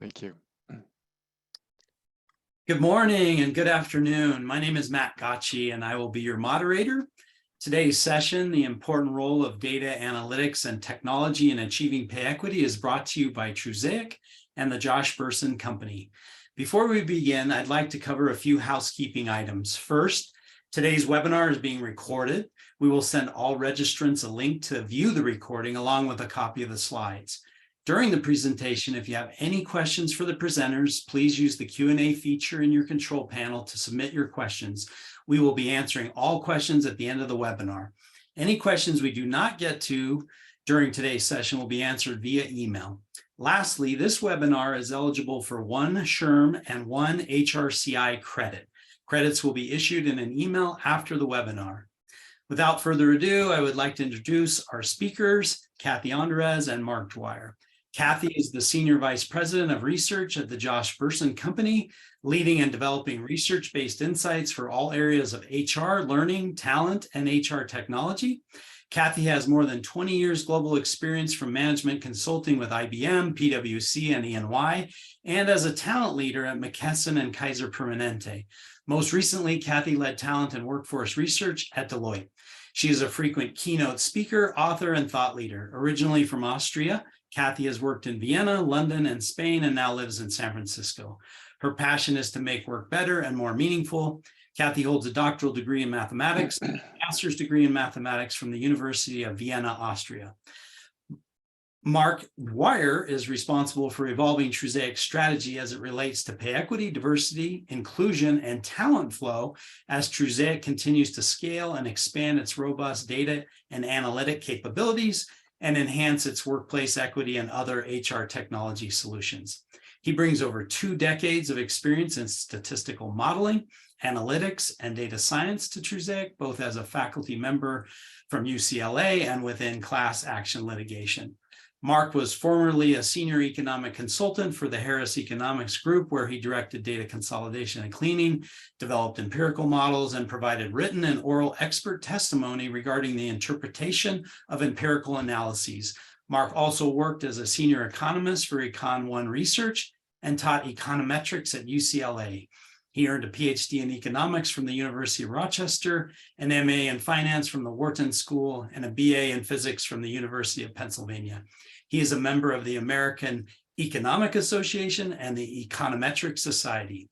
Thank you. Good morning and good afternoon. My name is Matt Gotchi and I will be your moderator. Today's session, the important role of data analytics and technology in achieving pay equity, is brought to you by Trusaic and the Josh Bersin Company. Before we begin, I'd like to cover a few housekeeping items. First, today's webinar is being recorded. We will send all registrants a link to view the recording along with a copy of the slides. During the presentation, if you have any questions for the presenters, please use the Q&A feature in your control panel to submit your questions. We will be answering all questions at the end of the webinar. Any questions we do not get to during today's session will be answered via email. Lastly, this webinar is eligible for 1 SHRM and 1 HRCI credit. Credits will be issued in an email after the webinar. Without further ado, I would like to introduce our speakers, Kathy Andres and Mark Dwyer. Kathy is the Senior Vice President of Research at the Josh Bersin Company, leading and developing research-based insights for all areas of HR, learning, talent, and HR technology. Kathy has more than 20 years global experience from management consulting with IBM, PwC, and EY, and as a talent leader at McKesson and Kaiser Permanente. Most recently, Kathy led talent and workforce research at Deloitte. She is a frequent keynote speaker, author, and thought leader. Originally from Austria, Kathy has worked in Vienna, London, and Spain, and now lives in San Francisco. Her passion is to make work better and more meaningful. Kathy holds a doctoral degree in mathematics, and a master's degree in mathematics from the University of Vienna, Austria. Mark Dwyer is responsible for evolving Trusaic's strategy as it relates to pay equity, diversity, inclusion, and talent flow as Trusaic continues to scale and expand its robust data and analytic capabilities and enhance its workplace equity and other HR technology solutions. He brings over 2 decades of experience in statistical modeling, analytics, and data science to Trusaic, both as a faculty member from UCLA and within class action litigation. Mark was formerly a senior economic consultant for the Harris Economics Group, where he directed data consolidation and cleaning, developed empirical models, and provided written and oral expert testimony regarding the interpretation of empirical analyses. Mark also worked as a senior economist for Econ 1 Research and taught econometrics at UCLA. He earned a PhD in economics from the University of Rochester, an MA in finance from the Wharton School, and a BA in physics from the University of Pennsylvania. He is a member of the American Economic Association and the Econometric Society.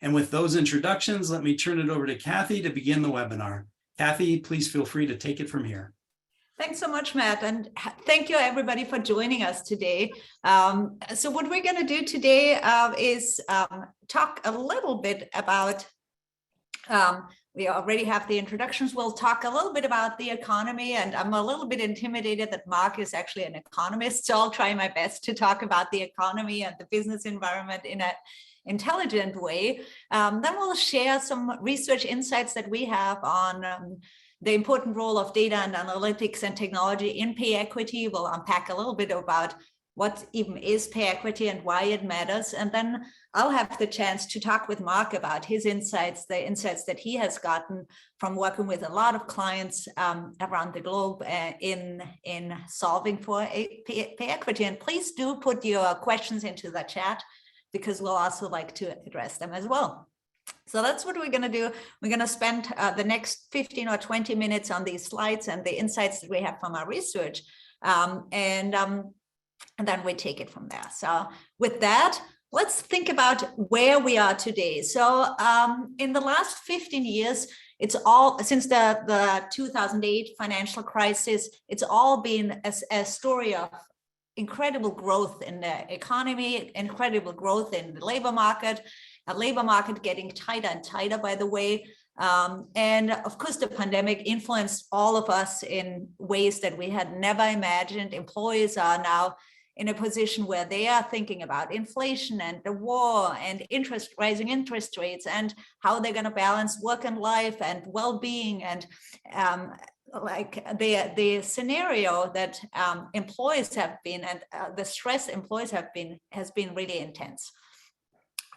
And with those introductions, let me turn it over to Kathy to begin the webinar. Kathy, please feel free to take it from here. Thanks so much, Matt, and thank you everybody for joining us today. So what we're going to do today is talk a little bit about, we already have the introductions. We'll talk a little bit about the economy, and I'm a little bit intimidated that Mark is actually an economist, so I'll try my best to talk about the economy and the business environment in an intelligent way. Then we'll share some research insights that we have on the important role of data and analytics and technology in pay equity. We'll unpack a little bit about what even is pay equity and why it matters. And then I'll have the chance to talk with Mark about his insights, the insights that he has gotten from working with a lot of clients around the globe in solving for pay equity. And please do put your questions into the chat, because we'll also like to address them as well. So that's what we're going to do. We're going to spend the next 15 or 20 minutes on these slides and the insights that we have from our research. And then we take it from there. So with that, let's think about where we are today. So in the last 15 years, it's all since the 2008 financial crisis, it's all been a story of incredible growth in the economy, incredible growth in the labor market, a labor market getting tighter and tighter, by the way. And of course, the pandemic influenced all of us in ways that we had never imagined. Employees are now in a position where they are thinking about inflation and the war and rising interest rates and how they're going to balance work and life and well-being, and like the scenario that employees have been, and the stress employees have been, has been really intense.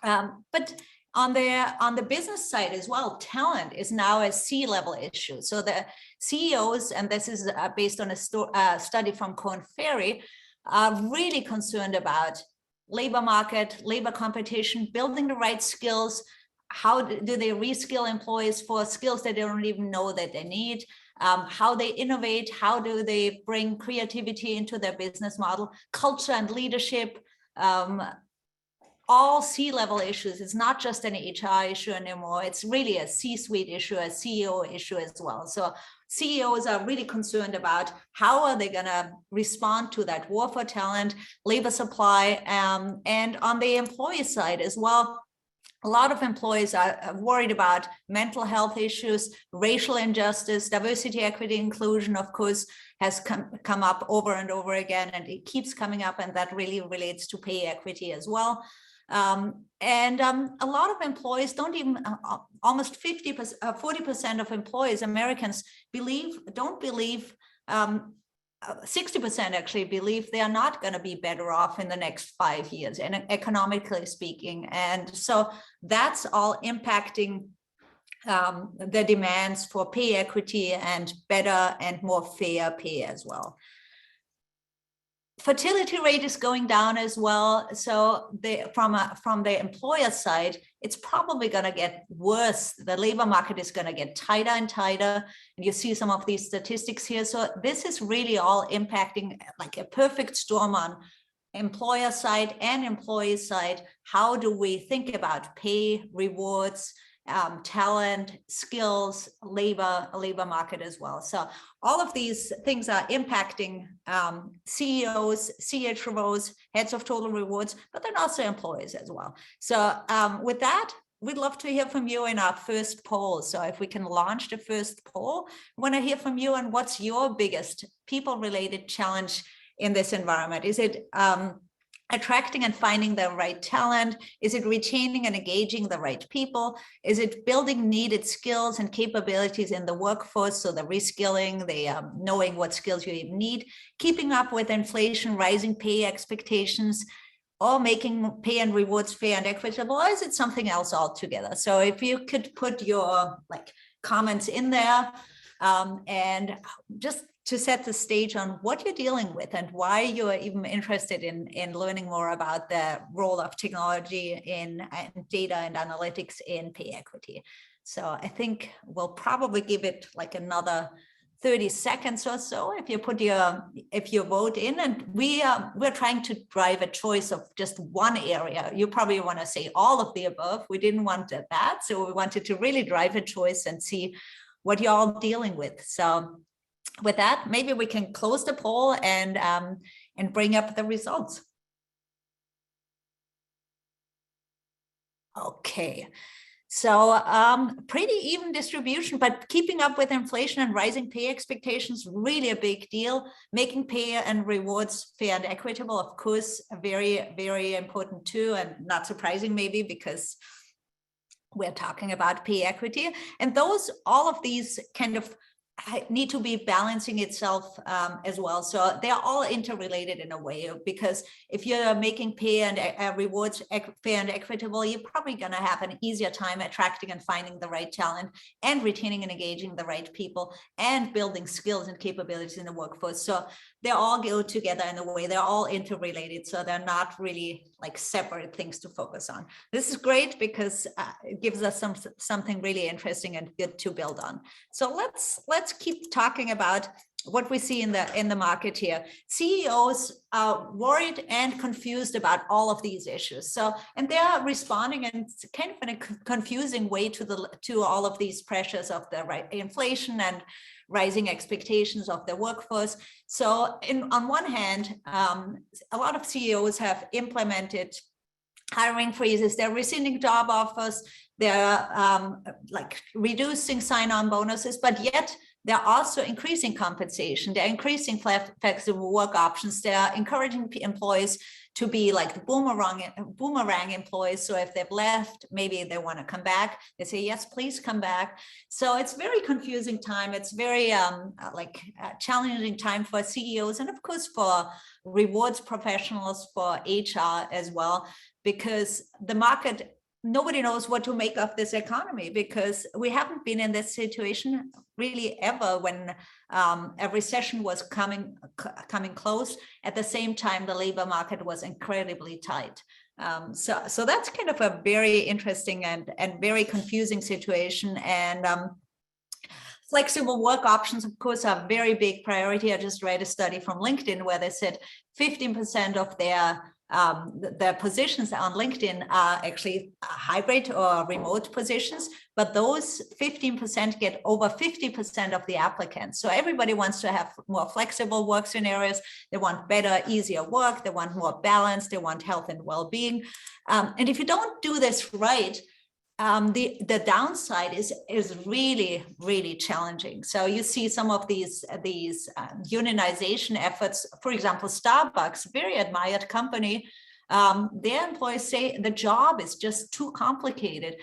But on the business side as well, talent is now a C-level issue. So the CEOs, and this is based on a study from Korn Ferry, are really concerned about labor market, labor competition, building the right skills. How do they reskill employees for skills that they don't even know that they need? How they innovate, how do they bring creativity into their business model, culture and leadership, all C-level issues. It's not just an HR issue anymore. It's really a C-suite issue, a CEO issue as well. So CEOs are really concerned about how are they going to respond to that war for talent, labor supply, and on the employee side as well. A lot of employees are worried about mental health issues, racial injustice, diversity, equity, inclusion, of course, has come up over and over again, and it keeps coming up, and that really relates to pay equity as well. A lot of employees don't even, almost 40% of employees, Americans, don't believe, 60% actually believe they are not going to be better off in the next 5 years, and economically speaking. And so that's all impacting the demands for pay equity and better and more fair pay as well. Fertility rate is going down as well. So from the employer side, it's probably going to get worse. The labor market is going to get tighter and tighter. And you see some of these statistics here. So this is really all impacting like a perfect storm on employer side and employee side. How do we think about pay, rewards, talent, skills, labor market as well? So all of these things are impacting CEOs, CHROs, heads of total rewards, but then also employees as well. So with that, we'd love to hear from you in our first poll. So if we can launch the first poll, I want to hear from you on what's your biggest people-related challenge in this environment. Is it attracting and finding the right talent? Is it retaining and engaging the right people? Is it building needed skills and capabilities in the workforce? So the reskilling, the knowing what skills you even need, keeping up with inflation, rising pay expectations, or making pay and rewards fair and equitable, or is it something else altogether? So if you could put your comments in there, and just to set the stage on what you're dealing with and why you're even interested in learning more about the role of technology in data and analytics in pay equity. So I think we'll probably give it like another 30 seconds or so if you vote in, and we're trying to drive a choice of just one area. You probably want to say all of the above. We didn't want that, so we wanted to really drive a choice and see what you're all dealing with. So with that, maybe we can close the poll and bring up the results. Okay, so pretty even distribution, but keeping up with inflation and rising pay expectations, really a big deal. Making pay and rewards fair and equitable, of course, very, very important too, and not surprising maybe because we're talking about pay equity. And all of these kind of need to be balancing itself as well. So they're all interrelated in a way, because if you're making pay and rewards fair and equitable, you're probably going to have an easier time attracting and finding the right talent and retaining and engaging the right people and building skills and capabilities in the workforce. So they all go together in a way. They're all interrelated. So they're not really like separate things to focus on. This is great because it gives us something really interesting and good to build on. So let's keep talking about what we see in the market here. CEOs are worried and confused about all of these issues. So, and they are responding in kind of in a confusing way to all of these pressures of the inflation and rising expectations of the workforce. So on one hand, a lot of CEOs have implemented hiring freezes, they're rescinding job offers, they're reducing sign-on bonuses, but yet they're also increasing compensation. They're increasing flexible work options. They're encouraging employees to be like boomerang employees. So if they've left, maybe they want to come back. They say, yes, please come back. So it's very confusing time. It's very challenging time for CEOs and of course for rewards professionals, for HR as well, because the market nobody knows what to make of this economy, because we haven't been in this situation really ever when a recession was coming close. At the same time, the labor market was incredibly tight. So that's kind of a very interesting and very confusing situation. And flexible work options, of course, are a very big priority. I just read a study from LinkedIn where they said 15% of their positions on LinkedIn are actually hybrid or remote positions, but those 15% get over 50% of the applicants. So everybody wants to have more flexible work scenarios. They want better, easier work. They want more balance. They want health and well-being. And if you don't do this right, the downside is really, really challenging. So you see some of these unionization efforts. For example, Starbucks, very admired company, their employees say the job is just too complicated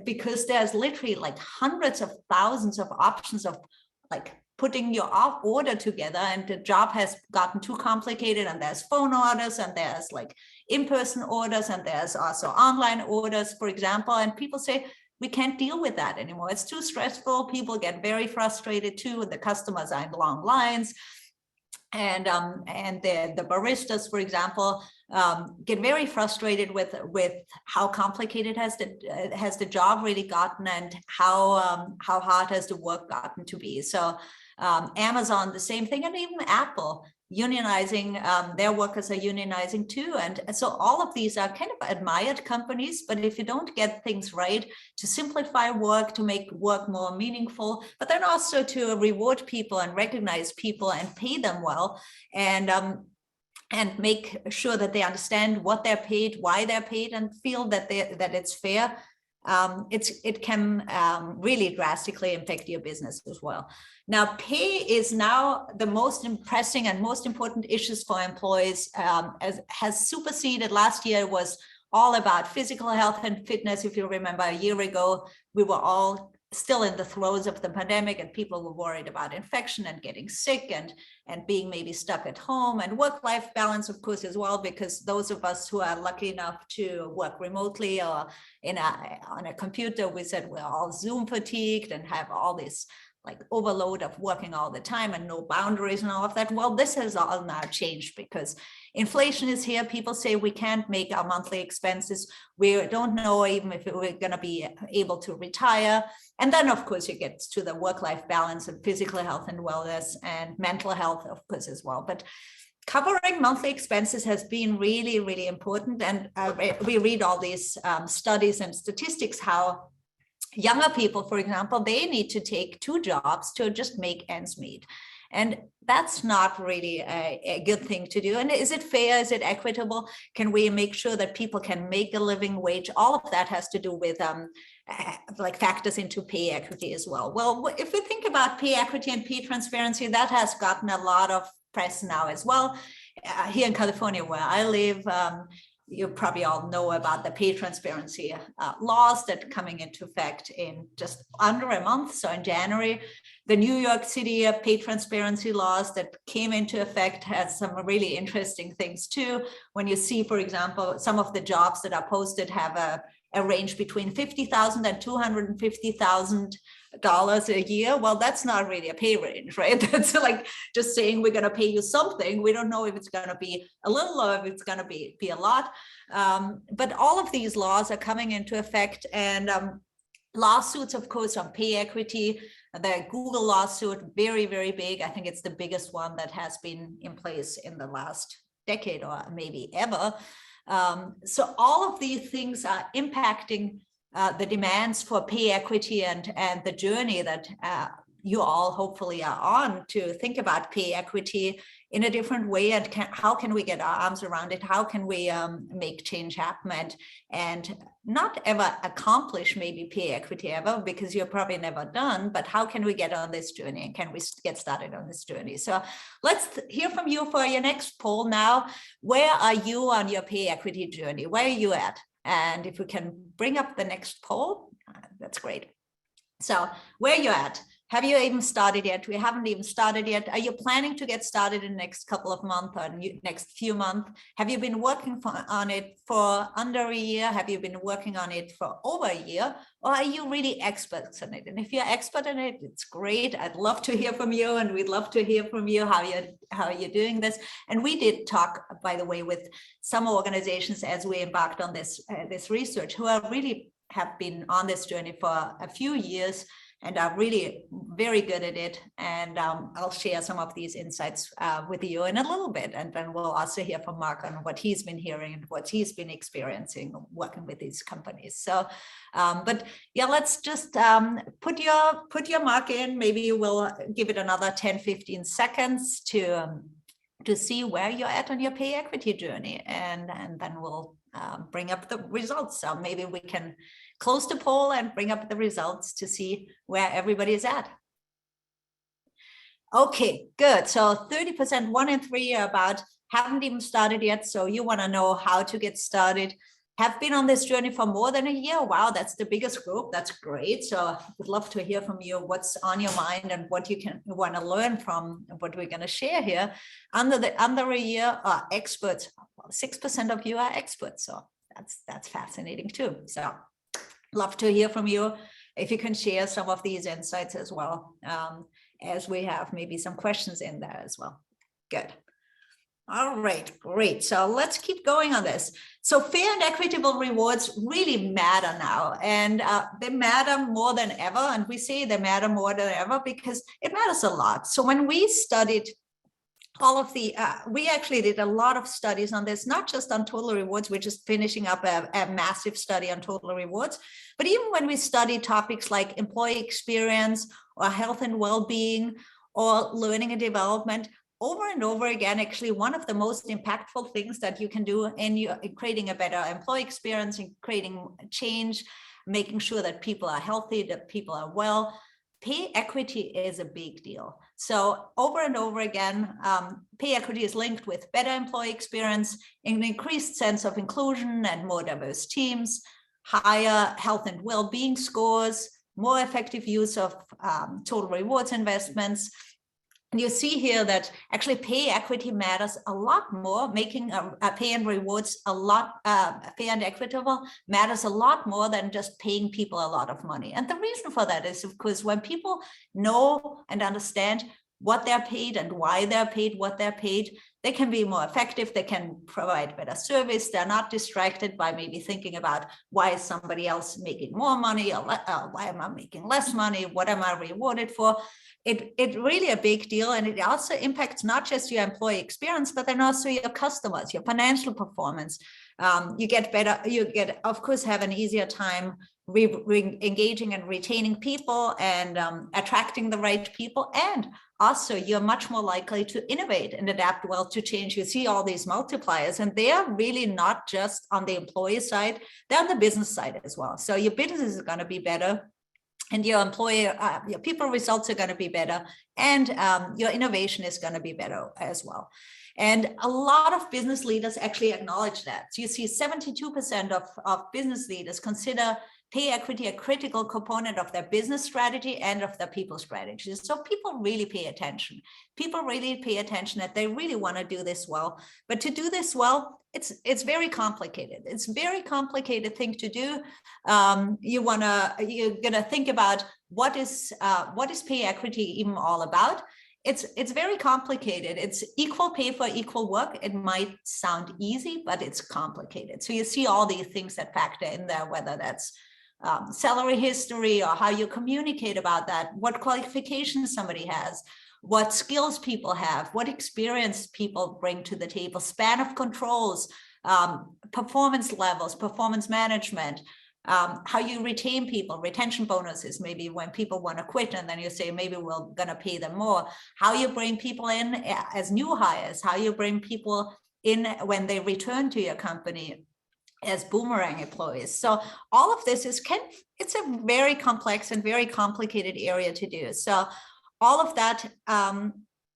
because there's literally like hundreds of thousands of options of like putting your order together, and the job has gotten too complicated, and there's phone orders, and there's like in-person orders, and there's also online orders, for example, and people say, we can't deal with that anymore. It's too stressful. People get very frustrated too. The customers are in long lines. And the baristas, for example, get very frustrated with how complicated has the job really gotten, and how hard has the work gotten to be. So Amazon, the same thing, and even Apple unionizing, their workers are unionizing too. And so all of these are kind of admired companies, but if you don't get things right to simplify work, to make work more meaningful, but then also to reward people and recognize people and pay them well, and make sure that they understand what they're paid, why they're paid, and feel that it's fair, it can really drastically impact your business as well. Now, pay is now the most pressing and most important issues for employees, has superseded. Last year was all about physical health and fitness. If you remember, a year ago, we were all still in the throes of the pandemic, and people were worried about infection and getting sick and being maybe stuck at home, and work-life balance, of course, as well, because those of us who are lucky enough to work remotely or on a computer, we said we're all Zoom fatigued and have all this like overload of working all the time and no boundaries and all of that. Well, this has all now changed because inflation is here. People say we can't make our monthly expenses. We don't know even if we're going to be able to retire. And then, of course, it gets to the work-life balance and physical health and wellness and mental health, of course, as well. But covering monthly expenses has been really, really important. And we read all these studies and statistics, how younger people, for example, they need to take 2 jobs to just make ends meet. And that's not really a good thing to do. And is it fair? Is it equitable? Can we make sure that people can make a living wage? All of that has to do with like factors into pay equity as well. Well, if we think about pay equity and pay transparency, that has gotten a lot of press now as well. Here in California, where I live, you probably all know about the pay transparency laws that are coming into effect in just under a month. So in January, the New York City pay transparency laws that came into effect had some really interesting things too. When you see, for example, some of the jobs that are posted have a range between $50,000 and $250,000 a year. Well, that's not really a pay range, right? That's like just saying we're going to pay you something. We don't know if it's going to be a little or if it's going to be a lot. But all of these laws are coming into effect, and lawsuits, of course, on pay equity. The Google lawsuit, very, very big. I think it's the biggest one that has been in place in the last decade or maybe ever. So all of these things are impacting the demands for pay equity and the journey that you all hopefully are on to think about pay equity in a different way, and how can we get our arms around it? How can we make change happen and not ever accomplish maybe pay equity ever, because you're probably never done, but how can we get on this journey, and can we get started on this journey? So let's hear from you for your next poll now. Where are you on your pay equity journey? Where are you at? And if we can bring up the next poll, that's great. So where are you at? Have you even started yet? We haven't even started yet. Are you planning to get started in the next couple of months or next few months? Have you been working on it for under a year? Have you been working on it for over a year? Or are you really experts in it? And if you're expert in it, it's great. I'd love to hear from you, and we'd love to hear from you how you're doing this. And we did talk, by the way, with some organizations as we embarked on this research, who are really have been on this journey for a few years and are really very good at it. And I'll share some of these insights with you in a little bit. And then we'll also hear from Mark on what he's been hearing and what he's been experiencing working with these companies. So, but yeah, let's just put your mark in. Maybe we'll give it another 10, 15 seconds to see where you're at on your pay equity journey. And then we'll bring up the results. So maybe we can close the poll and bring up the results to see where everybody is at. Okay, good. So 30%, 1 in 3 are about haven't even started yet. So you want to know how to get started. Have been on this journey for more than a year. Wow, that's the biggest group. That's great. So would love to hear from you what's on your mind and what you want to learn from what we're going to share here. Under a year are experts. 6% of you are experts. So that's fascinating too. So love to hear from you if you can share some of these insights as well, as we have maybe some questions in there as well. Good. All right, great. So let's keep going on this. So fair and equitable rewards really matter now, and they matter more than ever. And we say they matter more than ever because it matters a lot. So when we studied all of the, we actually did a lot of studies on this, not just on total rewards, we're just finishing up a massive study on total rewards, but even when we study topics like employee experience or health and well-being or learning and development, over and over again, actually one of the most impactful things that you can do in creating a better employee experience, in creating change, making sure that people are healthy, that people are well, pay equity is a big deal. So over and over again, pay equity is linked with better employee experience, an increased sense of inclusion and more diverse teams, higher health and well-being scores, more effective use of total rewards investments. And you see here that actually pay equity matters a lot more, making a pay and rewards a lot, fair and equitable matters a lot more than just paying people a lot of money. And the reason for that is, of course, when people know and understand what they're paid and why they're paid, what they're paid, they can be more effective, they can provide better service, they're not distracted by maybe thinking about why is somebody else making more money, or why am I making less money, what am I rewarded for? It's really a big deal, and it also impacts not just your employee experience, but then also your customers, your financial performance. You get better, of course, have an easier time engaging and retaining people and attracting the right people. And also you're much more likely to innovate and adapt well to change. You see all these multipliers, and they are really not just on the employee side, they're on the business side as well. So your business is going to be better, and your your people results are going to be better, and your innovation is going to be better as well. And a lot of business leaders actually acknowledge that. So you see 72% of business leaders consider pay equity a critical component of their business strategy and of their people strategies. So people really pay attention. People really pay attention that they really want to do this well. But to do this well, it's very complicated. It's a very complicated thing to do. You're gonna think about what is pay equity even all about. It's very complicated. It's equal pay for equal work. It might sound easy, but it's complicated. So you see all these things that factor in there, whether that's salary history or how you communicate about that, what qualifications somebody has, what skills people have, what experience people bring to the table, span of controls, performance levels, performance management, how you retain people, retention bonuses, maybe when people want to quit and then you say, maybe we're going to pay them more, how you bring people in as new hires, how you bring people in when they return to your company as boomerang employees. So all of this it's a very complex and very complicated area to do. So all of that,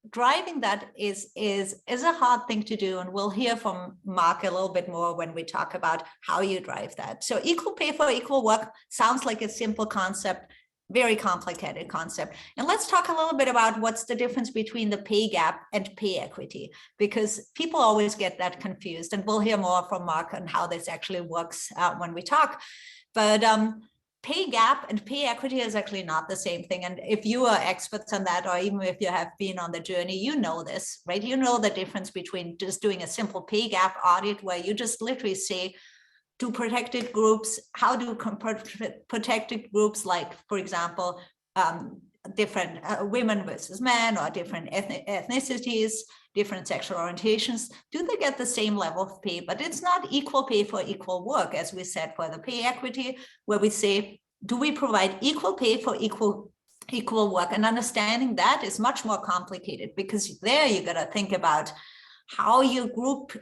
driving that is a hard thing to do. And we'll hear from Mark a little bit more when we talk about how you drive that. So equal pay for equal work sounds like a simple concept. very complicated concept. And let's talk a little bit about what's the difference between the pay gap and pay equity, because people always get that confused. And we'll hear more from Mark on how this actually works when we talk. But pay gap and pay equity is actually not the same thing. And if you are experts on that, or even if you have been on the journey, you know this, right? You know the difference between just doing a simple pay gap audit where you just literally say, do protected groups, how do protected groups, like, for example, different women versus men, or different ethnicities, different sexual orientations, do they get the same level of pay? But it's not equal pay for equal work, as we said for the pay equity, where we say, do we provide equal pay for equal work? And understanding that is much more complicated, because there you got to think about how you group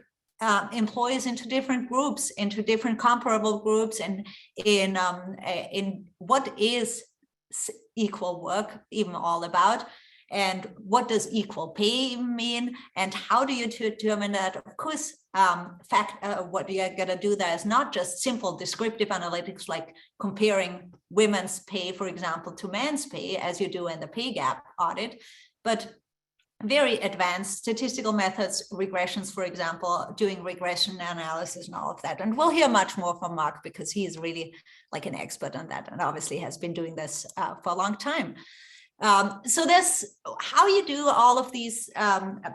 employees into different groups, into different comparable groups, and in what is equal work even all about, and what does equal pay mean, and how do you determine that? Of course, what you're going to do there is not just simple descriptive analytics like comparing women's pay, for example, to men's pay, as you do in the pay gap audit, but very advanced statistical methods, regressions, for example, doing regression analysis and all of that. And we'll hear much more from Mark, because he is really like an expert on that, and obviously has been doing this for a long time. So there's how you do all of these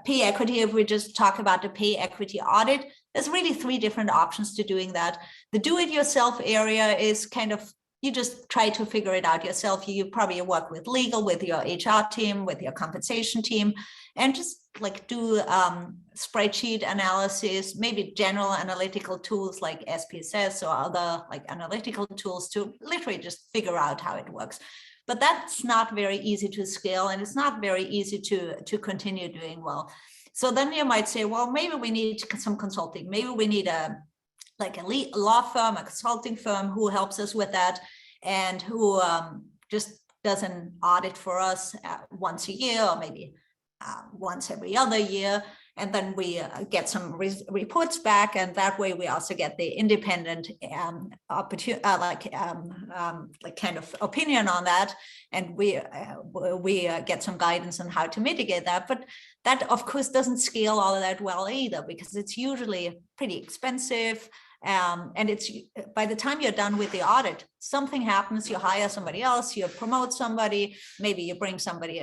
pay equity. If we just talk about the pay equity audit, there's really 3 different options to doing that. The do-it-yourself area is kind of, you just try to figure it out yourself. You probably work with legal, with your HR team, with your compensation team, and just like do spreadsheet analysis, maybe general analytical tools like SPSS or other like analytical tools to literally just figure out how it works. But that's not very easy to scale, and it's not very easy to continue doing well. So then you might say, well, maybe we need some consulting. Maybe we need a law firm, a consulting firm who helps us with that, and who just does an audit for us once a year, or maybe once every other year. And then we get some reports back, and that way we also get the independent kind of opinion on that, and we get some guidance on how to mitigate that. But that, of course, doesn't scale all of that well either, because it's usually pretty expensive. And it's, by the time you're done with the audit, something happens, you hire somebody else, you promote somebody, maybe you bring somebody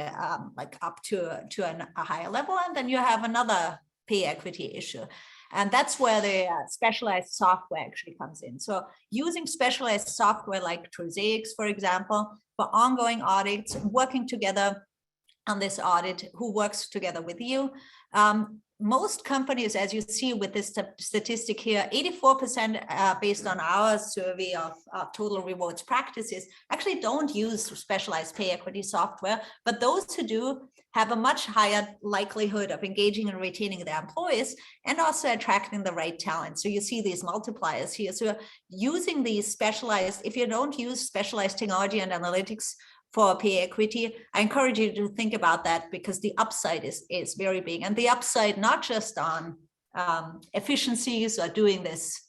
like up to a higher level, and then you have another pay equity issue. And that's where the specialized software actually comes in. So using specialized software like Trusaic, for example, for ongoing audits, working together on this audit, who works together with you. Most companies, as you see with this statistic here, 84% based on our survey of total rewards practices actually don't use specialized pay equity software, but those who do have a much higher likelihood of engaging and retaining their employees, and also attracting the right talent. So you see these multipliers here. So using these specialized, if you don't use specialized technology and analytics for pay equity, I encourage you to think about that, because the upside is very big. And the upside, not just on efficiencies or doing this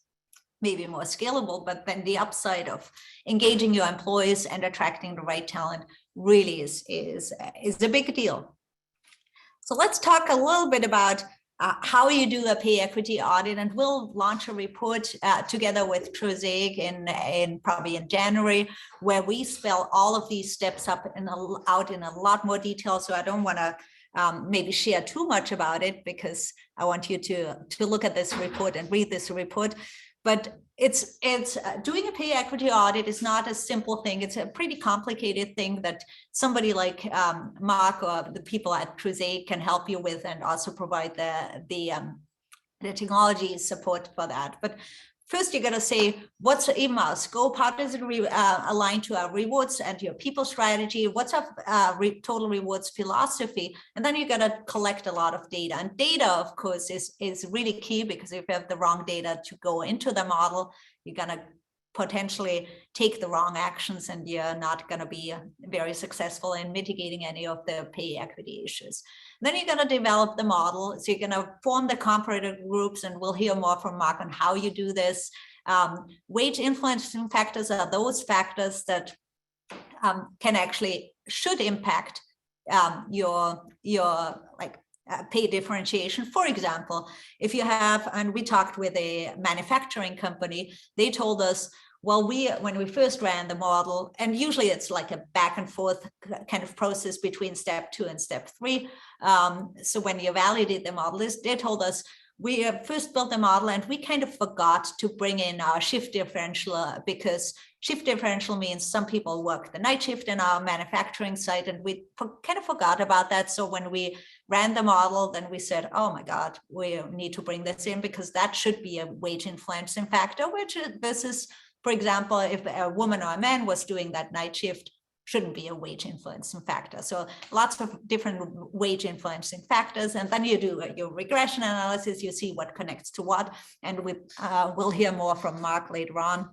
maybe more scalable, but then the upside of engaging your employees and attracting the right talent really is a big deal. So let's talk a little bit about how you do a pay equity audit, and we'll launch a report together with Trusaic in probably in January, where we spell all of these steps out in a lot more detail. So I don't want to maybe share too much about it, because I want you to look at this report and read this report. But it's doing a pay equity audit is not a simple thing. It's a pretty complicated thing that somebody like Mark or the people at Trusaic can help you with, and also provide the technology support for that. But first, you're going to say, what's even our scope? How does it align to our rewards and your people strategy? What's our total rewards philosophy? And then you're going to collect a lot of data. And data, of course, is really key, because if you have the wrong data to go into the model, you're going to potentially take the wrong actions, and you're not going to be very successful in mitigating any of the pay equity issues. Then you're going to develop the model. So you're going to form the comparator groups, and we'll hear more from Mark on how you do this. Wage influencing factors are those factors that can actually should impact your pay differentiation. For example, if you have, and we talked with a manufacturing company, they told us, well, when we first ran the model, and usually it's like a back and forth kind of process between step 2 and step 3. So when you validate the model, they told us, we first built the model and we kind of forgot to bring in our shift differential, because shift differential means some people work the night shift in our manufacturing site, and we kind of forgot about that. So when we ran the model, then we said, oh my God, we need to bring this in, because that should be a wage influencing factor, which this is, for example, if a woman or a man was doing that night shift, shouldn't be a wage influencing factor. So lots of different wage influencing factors. And then you do your regression analysis, you see what connects to what. And we'll hear more from Mark later on,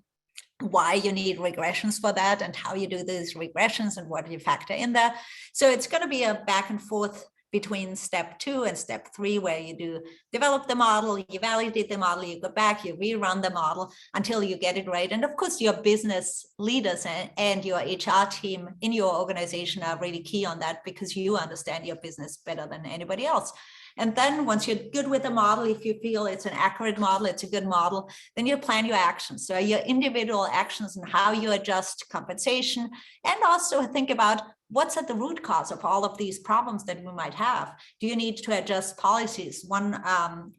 why you need regressions for that and how you do these regressions and what you factor in there. So it's going to be a back and forth between step 2 and step 3, where you do develop the model, you validate the model, you go back, you rerun the model until you get it right. And of course, your business leaders and your HR team in your organization are really key on that, because you understand your business better than anybody else. And then once you're good with the model, if you feel it's an accurate model, it's a good model, then you plan your actions. So your individual actions and how you adjust compensation, and also think about what's at the root cause of all of these problems that we might have. Do you need to adjust policies? One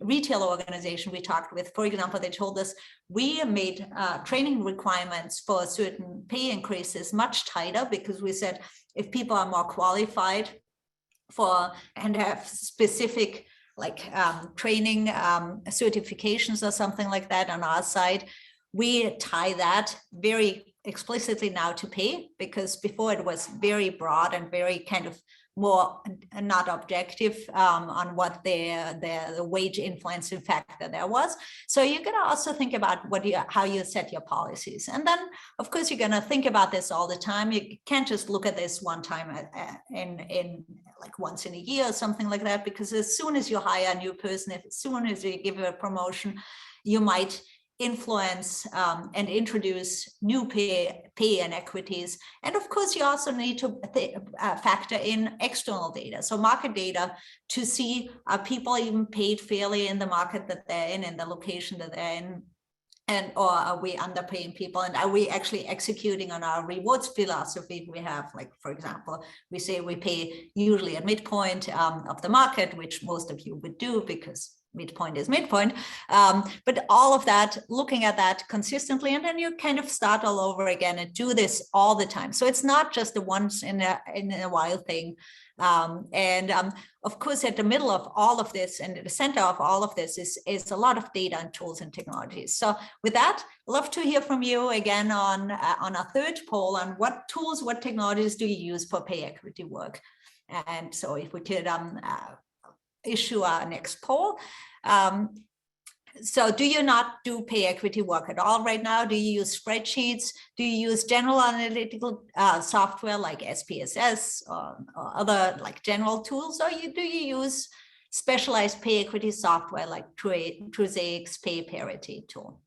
retail organization we talked with, for example, they told us, we made training requirements for certain pay increases much tighter, because we said, if people are more qualified and have specific training certifications or something like that on our side, we tie that very explicitly now to pay, because before it was very broad and very kind of more not objective on what the wage influencing factor there was. So you're going to also think about how you set your policies. And then, of course, you're going to think about this all the time. You can't just look at this one time in like once in a year or something like that, because as soon as you hire a new person, as soon as you give a promotion, you might influence and introduce new pay inequities. And of course, you also need to factor in external data, so market data, to see, are people even paid fairly in the market that they're in the location that they're in, or are we underpaying people, and are we actually executing on our rewards philosophy? We have, like, for example, we say we pay usually at midpoint of the market, which most of you would do, because midpoint is midpoint, but all of that, looking at that consistently, and then you kind of start all over again and do this all the time. So it's not just a once in a while thing. Of course, at the middle of all of this and at the center of all of this is a lot of data and tools and technologies. So with that, I'd love to hear from you again on our third poll on what tools, what technologies do you use for pay equity work? And so if we could issue our next poll. So do you not do pay equity work at all right now? Do you use spreadsheets? Do you use general analytical software like SPSS or other like general tools? Or do you use specialized pay equity software like Trusaic's PayParity tool?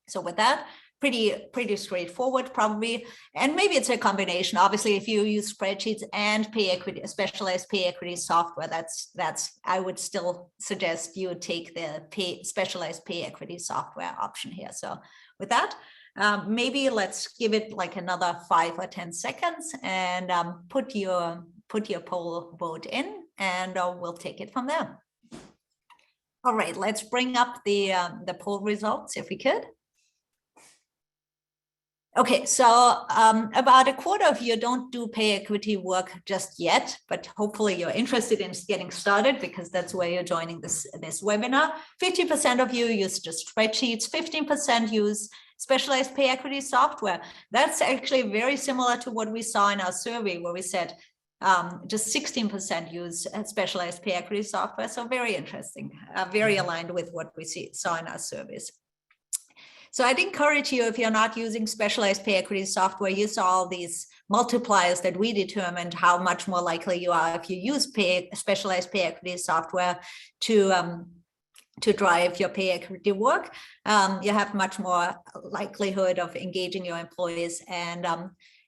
So with that, pretty straightforward probably, and maybe it's a combination. Obviously, if you use spreadsheets and pay equity, specialized pay equity software, that's I would still suggest you take the specialized pay equity software option here. So with that, maybe let's give it like another 5 or 10 seconds and put your poll vote in, and we'll take it from there. All right, let's bring up the poll results if we could. Okay, so about a quarter of you don't do pay equity work just yet, but hopefully you're interested in getting started, because that's where you're joining this webinar. 50% of you use just spreadsheets, 15% use specialized pay equity software. That's actually very similar to what we saw in our survey, where we said just 16% use specialized pay equity software. So very interesting, very aligned with what we saw in our surveys. So I'd encourage you, if you're not using specialized pay equity software, use all these multipliers that we determined how much more likely you are if you use specialized pay equity software to drive your pay equity work. You have much more likelihood of engaging your employees and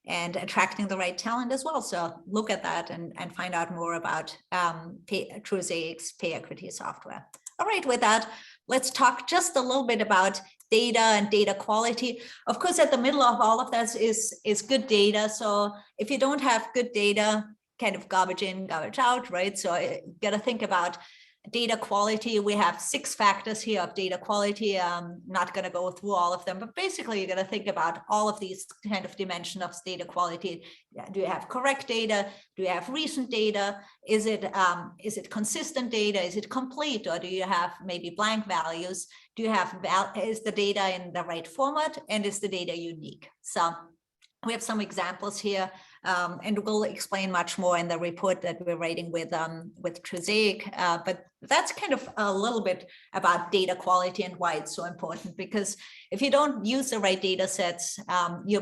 and attracting the right talent as well. So look at that and find out more about Trusaic's pay equity software. All right, with that, let's talk just a little bit about data and data quality. Of course, at the middle of all of this is good data. So if you don't have good data, kind of garbage in, garbage out, right? So you got to think about data quality. We have 6 factors here of data quality. I'm not going to go through all of them, but basically you're going to think about all of these kind of dimensions of data quality. Do you have correct data? Do you have recent data? Is it consistent data? Is it complete? Or do you have maybe blank values? Do you have, is the data in the right format? And is the data unique? So we have some examples here, and we'll explain much more in the report that we're writing with Trusaic. But that's kind of a little bit about data quality and why it's so important. Because if you don't use the right data sets, you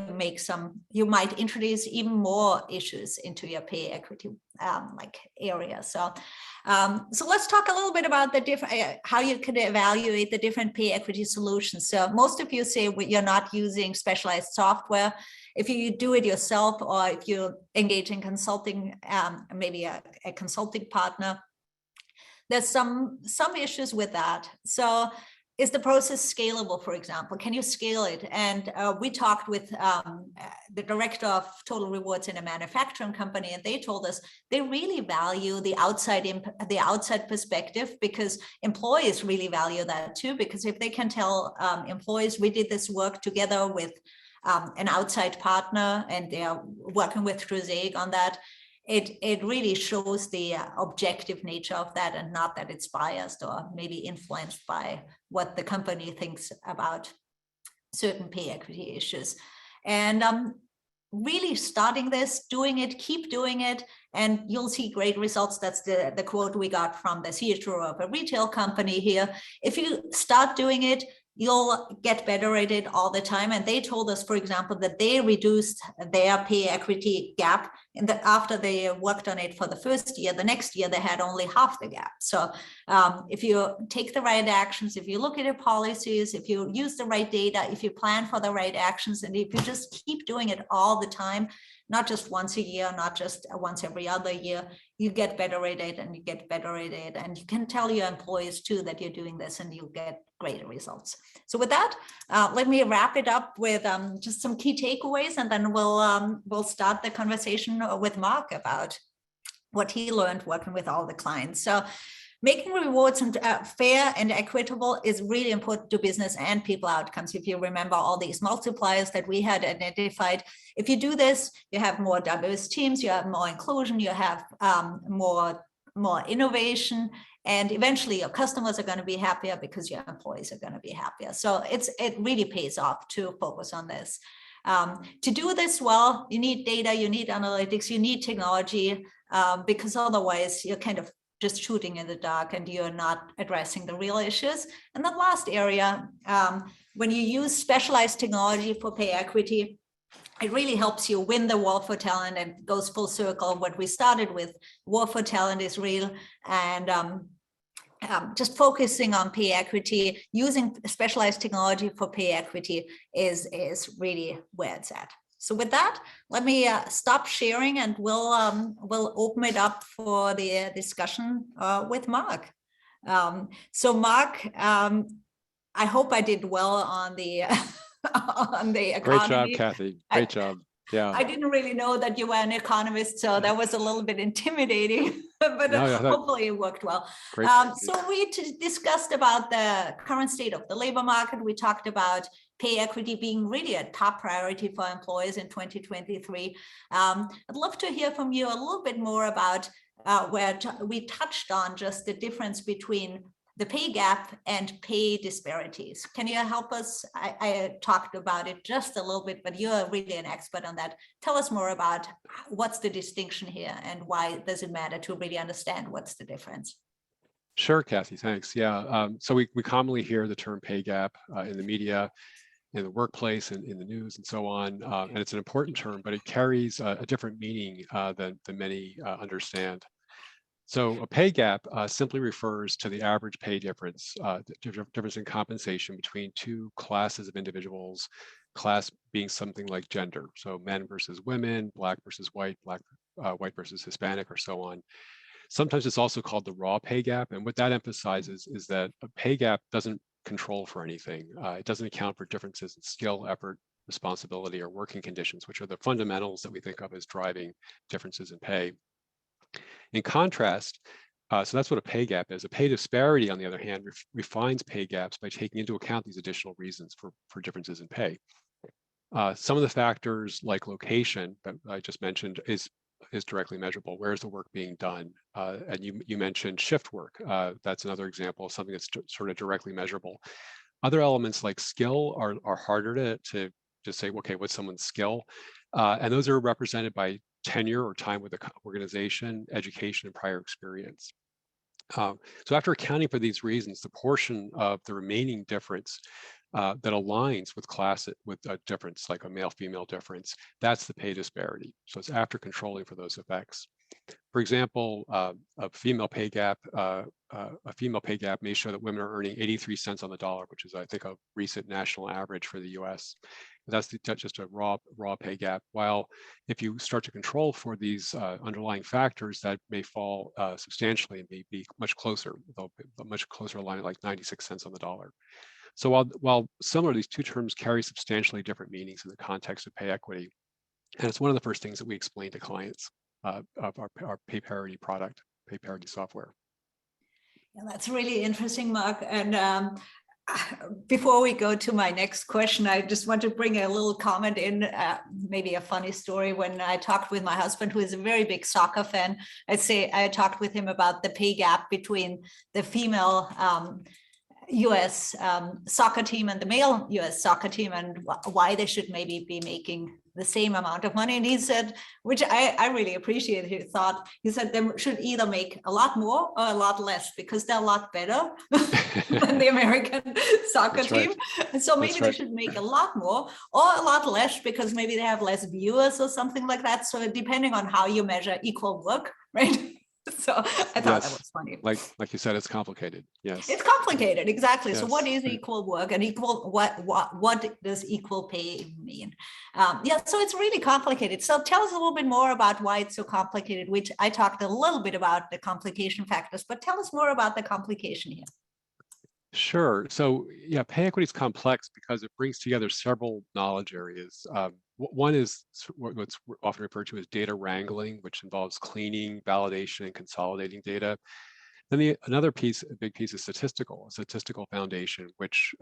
might introduce even more issues into your pay equity area. So let's talk a little bit about the different how you can evaluate the different pay equity solutions. So most of you say you're not using specialized software. If you do it yourself, or if you engage in consulting, maybe a consulting partner, there's some issues with that. So is the process scalable, for example? Can you scale it? And we talked with the director of total rewards in a manufacturing company, and they told us they really value the outside perspective, because employees really value that too. Because if they can tell employees, we did this work together with an outside partner, and they are working with Trusaic on that, it really shows the objective nature of that, and not that it's biased or maybe influenced by what the company thinks about certain pay equity issues. And really starting this, doing it, keep doing it, and you'll see great results. That's the quote we got from the CHRO of a retail company here. If you start doing it, you'll get better at it all the time. And they told us, for example, that they reduced their pay equity gap, and that after they worked on it for the first year, the next year they had only half the gap. So if you take the right actions, if you look at your policies, if you use the right data, if you plan for the right actions, and if you just keep doing it all the time, not just once a year, not just once every other year, you get better at it, and you get better at it. And you can tell your employees too that you're doing this, and you'll get greater results. So with that, let me wrap it up with just some key takeaways, and then we'll start the conversation with Mark about what he learned working with all the clients. So making rewards fair and equitable is really important to business and people outcomes. If you remember all these multipliers that we had identified, if you do this, you have more diverse teams, you have more inclusion, you have more innovation, and eventually your customers are going to be happier because your employees are going to be happier. So it really pays off to focus on this. To do this well, you need data, you need analytics, you need technology, because otherwise you're kind of just shooting in the dark and you're not addressing the real issues. And the last area, when you use specialized technology for pay equity, it really helps you win the war for talent, and goes full circle. What we started with, war for talent is real, and just focusing on pay equity, using specialized technology for pay equity is really where it's at. So with that, let me stop sharing, and we'll open it up for the discussion with Mark. So Mark, I hope I did well on the on the economy. Great job, Kathy. Great job. Yeah. I didn't really know that you were an economist, so that was a little bit intimidating, but No, hopefully it worked well. Great. So we discussed about the current state of the labor market. We talked about pay equity being really a top priority for employers in 2023. I'd love to hear from you a little bit more about where we touched on just the difference between the pay gap and pay disparities. Can you help us? I talked about it just a little bit, but you're really an expert on that. Tell us more about what's the distinction here, and why does it matter to really understand what's the difference? Sure, Kathy, thanks. Yeah, so we commonly hear the term pay gap in the media, in the workplace, and in the news, and so on. And it's an important term, but it carries a different meaning than many understand. So a pay gap simply refers to the average pay difference, difference in compensation between two classes of individuals, class being something like gender. So men versus women, black versus white, white versus Hispanic, or so on. Sometimes it's also called the raw pay gap. And what that emphasizes is that a pay gap doesn't control for anything. It doesn't account for differences in skill, effort, responsibility, or working conditions, which are the fundamentals that we think of as driving differences in pay. In contrast, so that's what a pay gap is. A pay disparity, on the other hand, refines pay gaps by taking into account these additional reasons for differences in pay. Some of the factors like location that I just mentioned is directly measurable. Where's the work being done? And you mentioned shift work. That's another example of something that's sort of directly measurable. Other elements like skill are harder to just say, okay, what's someone's skill? And those are represented by tenure or time with the organization, education, and prior experience. So after accounting for these reasons, the portion of the remaining difference that aligns with with a difference, like a male-female difference, that's the pay disparity. So it's after controlling for those effects. For example, a female pay gap may show that women are earning 83 cents on the dollar, which is, I think, a recent national average for the U.S. That's just a raw pay gap. While if you start to control for these underlying factors, that may fall substantially and may be much closer, a much closer alignment, like 96 cents on the dollar. So while similar, these two terms carry substantially different meanings in the context of pay equity. And it's one of the first things that we explain to clients of our PayParity product, PayParity software. Yeah, that's really interesting, Mark. And before we go to my next question, I just want to bring a little comment in, maybe a funny story. When I talked with my husband, who is a very big soccer fan, I talked with him about the pay gap between the female US soccer team and the male US soccer team, and why they should maybe be making the same amount of money. And he said, which I really appreciate his thought, he said they should either make a lot more or a lot less, because they're a lot better than the American soccer team. Right. So maybe they should make a lot more or a lot less, because maybe they have less viewers or something like that. So depending on how you measure equal work, right? So I thought that was funny. Like you said, it's complicated. Yes, it's complicated, exactly. Yes. So what is equal work, and what does equal pay mean? Yeah, so it's really complicated. So tell us a little bit more about why it's so complicated, which I talked a little bit about the complication factors, but tell us more about the complication here. Sure. So yeah, pay equity is complex because it brings together several knowledge areas. One is what's often referred to as data wrangling, which involves cleaning, validation, and consolidating data. Then another piece, a big piece, is a statistical foundation, which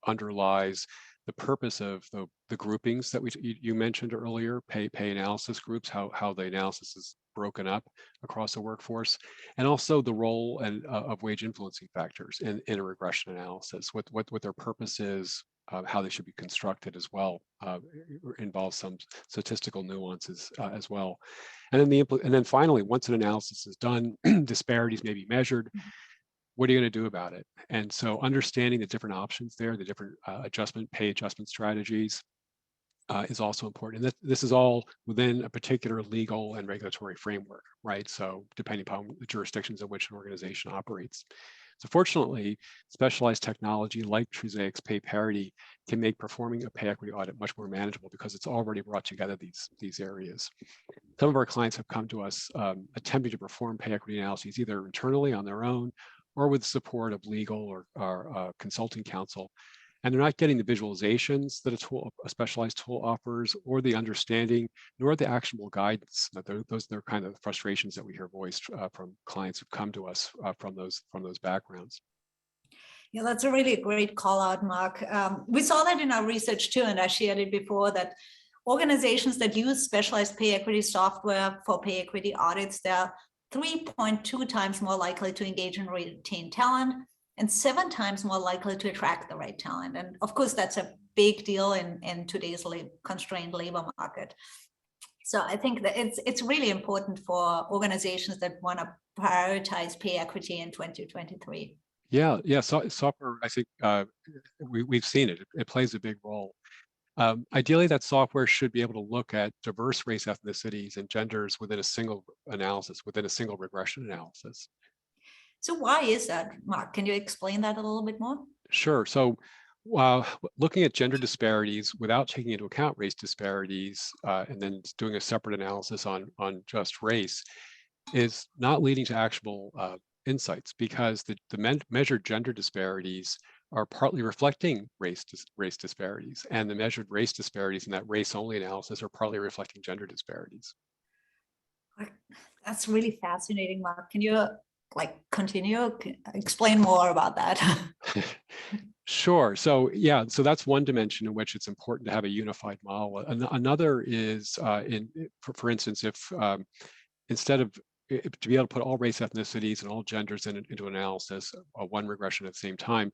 underlies the purpose of the groupings that you mentioned earlier, pay analysis groups, how the analysis is broken up across the workforce, and also the role of wage influencing factors in a regression analysis, what their purpose is, how they should be constructed as well, involves some statistical nuances as well. And then finally, once an analysis is done, disparities may be measured. What are you going to do about it? And so understanding the different options there, the different pay adjustment strategies is also important. And this is all within a particular legal and regulatory framework, right? So depending upon the jurisdictions in which an organization operates. So fortunately, specialized technology like Trusaic's PayParity can make performing a pay equity audit much more manageable, because it's already brought together these areas. Some of our clients have come to us attempting to perform pay equity analyses either internally on their own or with support of legal or consulting counsel. And they're not getting the visualizations that a specialized tool offers, or the understanding, nor the actionable guidance. Those are kind of frustrations that we hear voiced from clients who come to us from those backgrounds. Yeah, that's a really great call out, Mark. We saw that in our research too, and I shared it before, that organizations that use specialized pay equity software for pay equity audits, they're 3.2 times more likely to engage and retain talent, and 7 times more likely to attract the right talent. And of course, that's a big deal in today's constrained labor market. So I think that it's really important for organizations that want to prioritize pay equity in 2023. Yeah. So software, I think we've seen it. It plays a big role. Ideally, that software should be able to look at diverse race, ethnicities, and genders within a single analysis, within a single regression analysis. So why is that, Mark? Can you explain that a little bit more? Sure. So looking at gender disparities without taking into account race disparities and then doing a separate analysis on just race is not leading to actionable insights, because the measured gender disparities are partly reflecting race disparities, and the measured race disparities in that race-only analysis are partly reflecting gender disparities. That's really fascinating, Mark. Can you continue? Explain more about that. Sure. So yeah, so that's one dimension in which it's important to have a unified model. Another is, for instance, if instead of to be able to put all race, ethnicities, and all genders into analysis, one regression at the same time,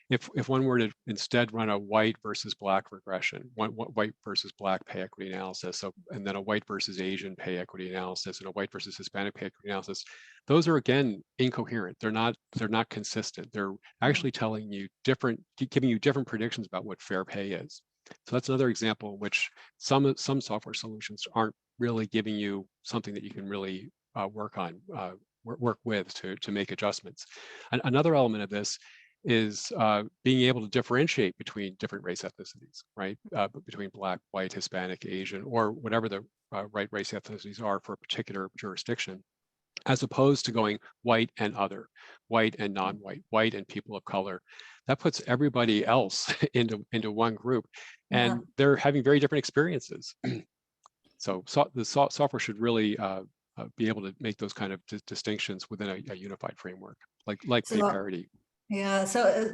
if one were to instead run a white versus black regression, white versus black pay equity analysis, so, and then a white versus Asian pay equity analysis and a white versus Hispanic pay equity analysis, those are again incoherent. They're not consistent. They're actually telling you giving you different predictions about what fair pay is. So that's another example in which some software solutions aren't really giving you something that you can really work with to make adjustments. Another element of this is being able to differentiate between different race ethnicities, right? Between Black, white, Hispanic, Asian, or whatever the right race ethnicities are for a particular jurisdiction, as opposed to going white and other, white and non-white, white and people of color. That puts everybody else into one group, and they're having very different experiences. So the software should really be able to make those kind of distinctions within a unified framework, like PayParity. Yeah, so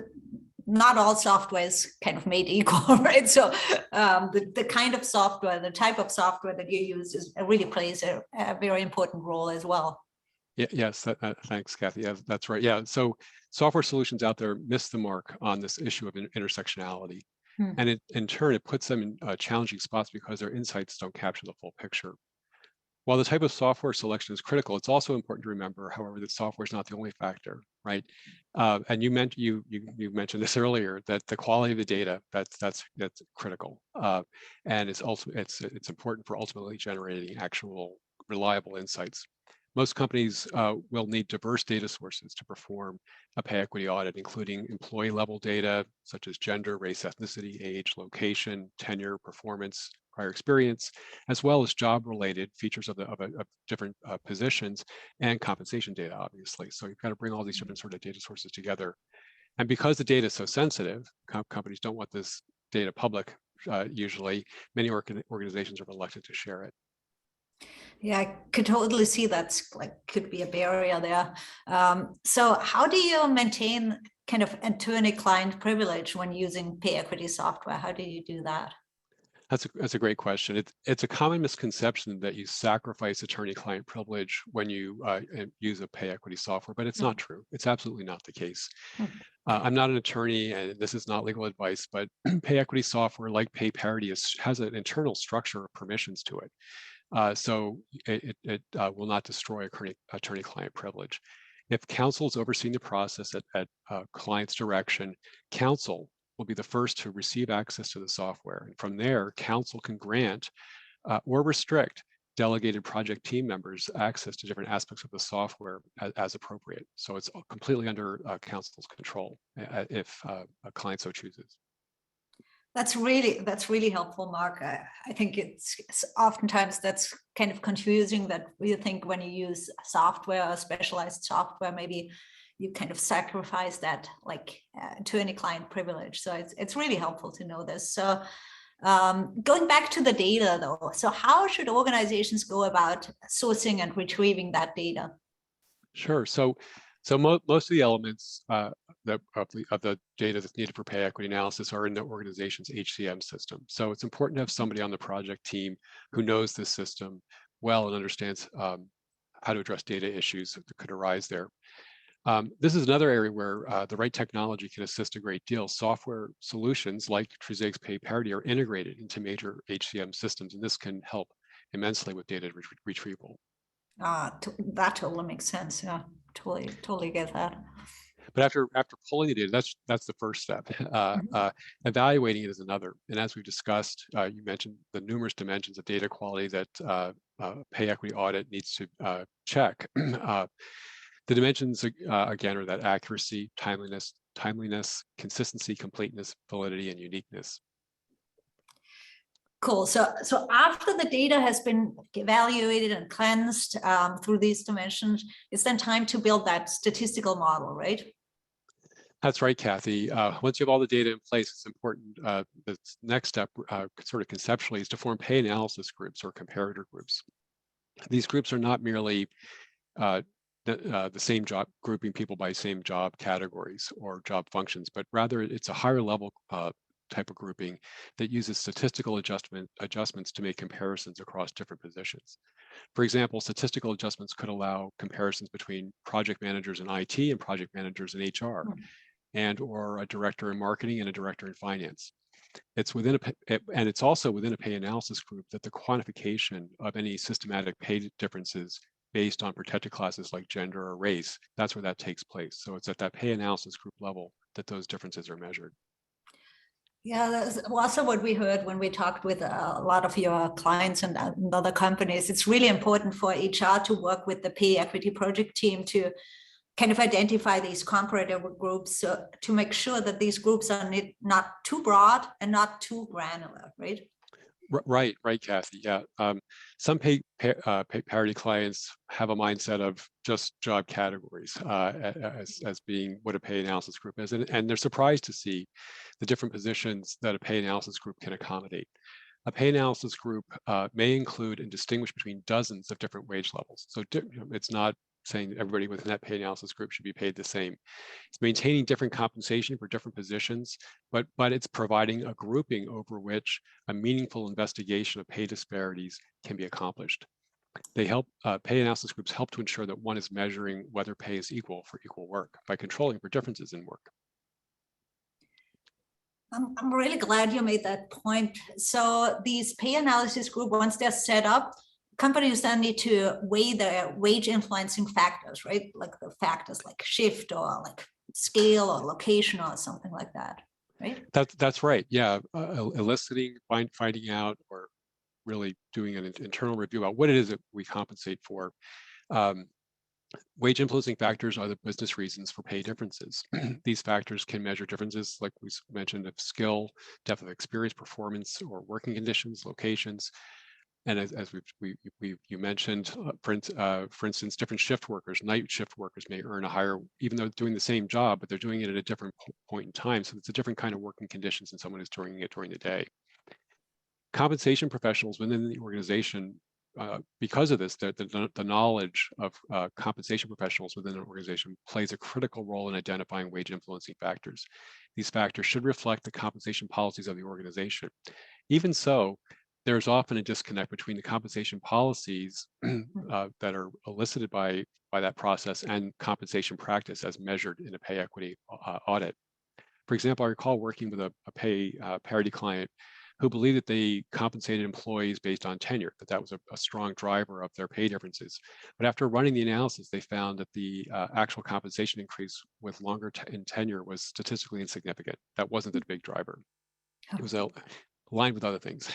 not all software is kind of made equal, right? So the kind of software, the type of software that you use really plays a very important role as well. Yes, thanks, Kathy. Yeah, that's right. Yeah, so software solutions out there miss the mark on this issue of intersectionality. And in turn, it puts them in challenging spots because their insights don't capture the full picture. While the type of software selection is critical, it's also important to remember, however, that software is not the only factor, right? And you mentioned this earlier, that the quality of the data, that's critical, and it's important for ultimately generating actual reliable insights. Most companies will need diverse data sources to perform a pay equity audit, including employee level data such as gender, race, ethnicity, age, location, tenure, performance, prior experience, as well as job-related features of different positions and compensation data, obviously. So you've got to bring all these different sort of data sources together. And because the data is so sensitive, companies don't want this data public. Usually, many organizations are reluctant to share it. Yeah, I could totally see that's could be a barrier there. So how do you maintain kind of attorney-client privilege when using pay equity software? How do you do that? That's a great question. It's a common misconception that you sacrifice attorney-client privilege when you use a pay equity software, but it's not true. It's absolutely not the case. I'm not an attorney, and this is not legal advice, but pay equity software like PayParity has an internal structure of permissions to it. So it will not destroy attorney-client privilege. If counsel is overseeing the process at client's direction, counsel will be the first to receive access to the software. And from there, counsel can grant or restrict delegated project team members access to different aspects of the software as appropriate. So it's completely under counsel's control if a client so chooses. That's really helpful, Mark. I think it's oftentimes that's kind of confusing, that you think when you use software or specialized software, maybe you kind of sacrifice that attorney-client privilege. So it's really helpful to know this. So going back to the data though, so how should organizations go about sourcing and retrieving that data? Sure. So most of the elements of the data that's needed for pay equity analysis are in the organization's HCM system. So it's important to have somebody on the project team who knows this system well and understands how to address data issues that could arise there. This is another area where the right technology can assist a great deal. Software solutions like Trusaic's PayParity are integrated into major HCM systems, and this can help immensely with data retrieval. That totally makes sense. Yeah, totally get that. But after pulling the data, that's the first step. Evaluating it is another. And as we've discussed, you mentioned the numerous dimensions of data quality that pay equity audit needs to check. The dimensions again are that accuracy, timeliness, consistency, completeness, validity, and uniqueness. Cool. So after the data has been evaluated and cleansed through these dimensions, it's then time to build that statistical model, right? That's right, Kathy. Once you have all the data in place, it's important. The next step, sort of conceptually, is to form pay analysis groups or comparator groups. These groups are not merely the same job, grouping people by same job categories or job functions, but rather it's a higher level type of grouping that uses statistical adjustments to make comparisons across different positions. For example, statistical adjustments could allow comparisons between project managers in IT and project managers in HR, and or a director in marketing and a director in finance. It's also within a pay analysis group that the quantification of any systematic pay differences based on protected classes like gender or race, that's where that takes place. So it's at that pay analysis group level that those differences are measured. Yeah, that's also what we heard when we talked with a lot of your clients and other companies. It's really important for HR to work with the pay equity project team to kind of identify these comparator groups to make sure that these groups are not too broad and not too granular, right? Right, Kathy. Yeah, some pay parity clients have a mindset of just job categories as being what a pay analysis group is, and they're surprised to see the different positions that a pay analysis group can accommodate. A pay analysis group may include and distinguish between dozens of different wage levels. So it's not saying that everybody within that pay analysis group should be paid the same. It's maintaining different compensation for different positions, but it's providing a grouping over which a meaningful investigation of pay disparities can be accomplished. They help, pay analysis groups help to ensure that one is measuring whether pay is equal for equal work by controlling for differences in work. I'm really glad you made that point. So these pay analysis group, once they're set up, companies then need to weigh their wage influencing factors, right? Like the factors like shift or like scale or location or something like that, right? That's right. Yeah, eliciting, finding out, or really doing an internal review about what it is that we compensate for. Wage influencing factors are the business reasons for pay differences. These factors can measure differences, like we mentioned, of skill, depth of experience, performance, or working conditions, locations. And as you mentioned, for instance, different shift workers, night shift workers may earn a higher, even though doing the same job, but they're doing it at a different point in time. So it's a different kind of working conditions than someone who's doing it during the day. Compensation professionals within the organization, because of this, the knowledge of compensation professionals within an organization plays a critical role in identifying wage influencing factors. These factors should reflect the compensation policies of the organization. Even so, there's often a disconnect between the compensation policies that are elicited by that process and compensation practice as measured in a pay equity audit. For example, I recall working with a pay parity client who believed that they compensated employees based on tenure, that was a strong driver of their pay differences. But after running the analysis, they found that the actual compensation increase with longer tenure was statistically insignificant. That wasn't the big driver. It was aligned with other things.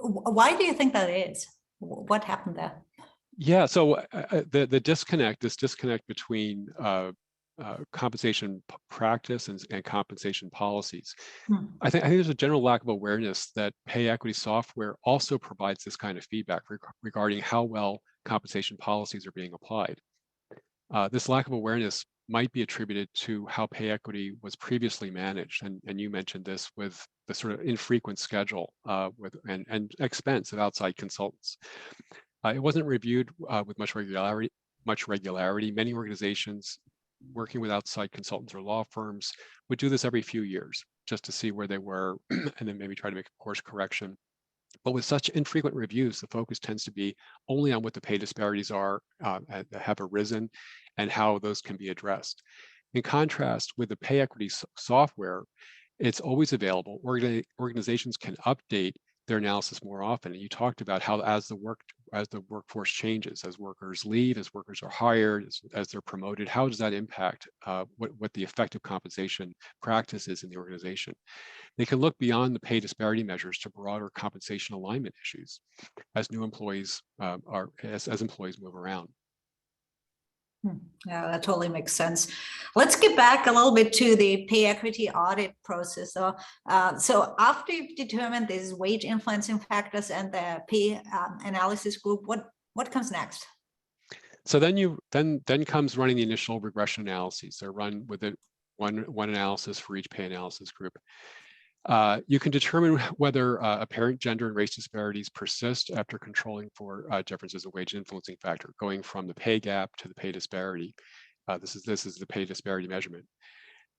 Why do you think that is? What happened there? Yeah, so this disconnect between compensation practice and compensation policies. I think there's a general lack of awareness that pay equity software also provides this kind of feedback regarding how well compensation policies are being applied. This lack of awareness might be attributed to how pay equity was previously managed, and you mentioned this with the sort of infrequent schedule and expense of outside consultants. It wasn't reviewed with much regularity. Many organizations working with outside consultants or law firms would do this every few years just to see where they were and then maybe try to make a course correction. But with such infrequent reviews, the focus tends to be only on what the pay disparities are that have arisen and how those can be addressed. In contrast, with the pay equity software, it's always available. Organizations can update their analysis more often. And you talked about how as the work the workforce changes, as workers leave, as workers are hired, as they're promoted. How does that impact what the effective compensation practice is in the organization? They can look beyond the pay disparity measures to broader compensation alignment issues as new employees as employees move around. Yeah, that totally makes sense. Let's get back a little bit to the pay equity audit process. So after you've determined these wage influencing factors and the pay analysis group, what comes next? So then comes running the initial regression analyses. They're run with one analysis for each pay analysis group. You can determine whether apparent gender and race disparities persist after controlling for differences in wage influencing factor, going from the pay gap to the pay disparity. This is the pay disparity measurement.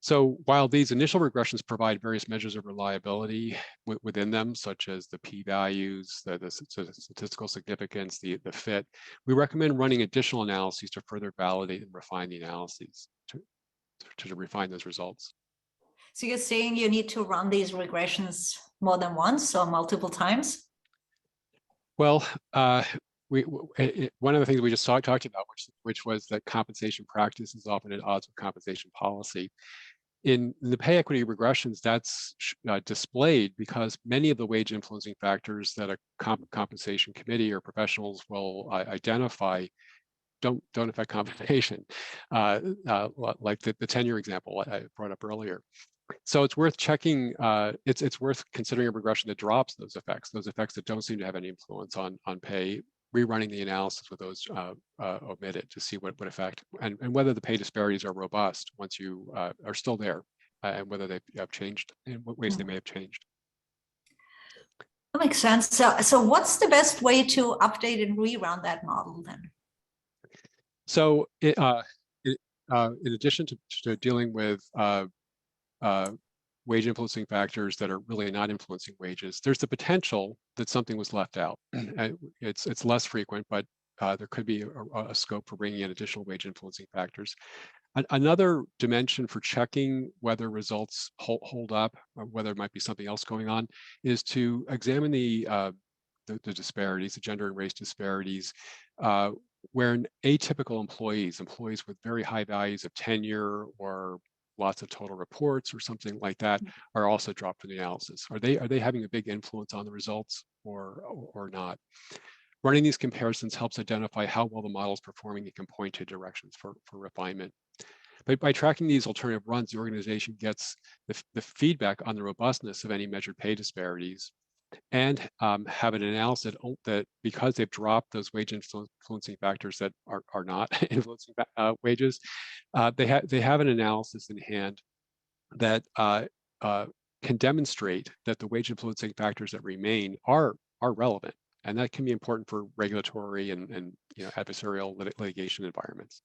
So while these initial regressions provide various measures of reliability within them, such as the p-values, the statistical significance, the fit, we recommend running additional analyses to further validate and refine the analyses to refine those results. So you're saying you need to run these regressions more than once or multiple times? Well, one of the things we just talked about, which was that compensation practice is often at odds with compensation policy. In the pay equity regressions, that's displayed because many of the wage influencing factors that a compensation committee or professionals will identify don't affect compensation, like the tenure example I brought up earlier. So it's worth checking, it's worth considering a regression that drops those effects that don't seem to have any influence on pay, rerunning the analysis with those omitted to see what effect, and whether the pay disparities are robust once you are still there, and whether they have changed, in what ways they may have changed. That makes sense. So what's the best way to update and rerun that model then? So in addition to dealing with wage influencing factors that are really not influencing wages, there's the potential that something was left out. It's less frequent, but there could be a scope for bringing in additional wage influencing factors. Another dimension for checking whether results hold up, or whether there might be something else going on, is to examine the disparities, the gender and race disparities, where atypical employees with very high values of tenure or lots of total reports or something like that are also dropped from the analysis. Are they having a big influence on the results or not? Running these comparisons helps identify how well the model is performing and can point to directions for refinement. But by tracking these alternative runs, the organization gets the feedback on the robustness of any measured pay disparities, and have an analysis that because they've dropped those wage influencing factors that are not influencing wages, they have an analysis in hand that can demonstrate that the wage influencing factors that remain are relevant, and that can be important for regulatory and adversarial litigation environments.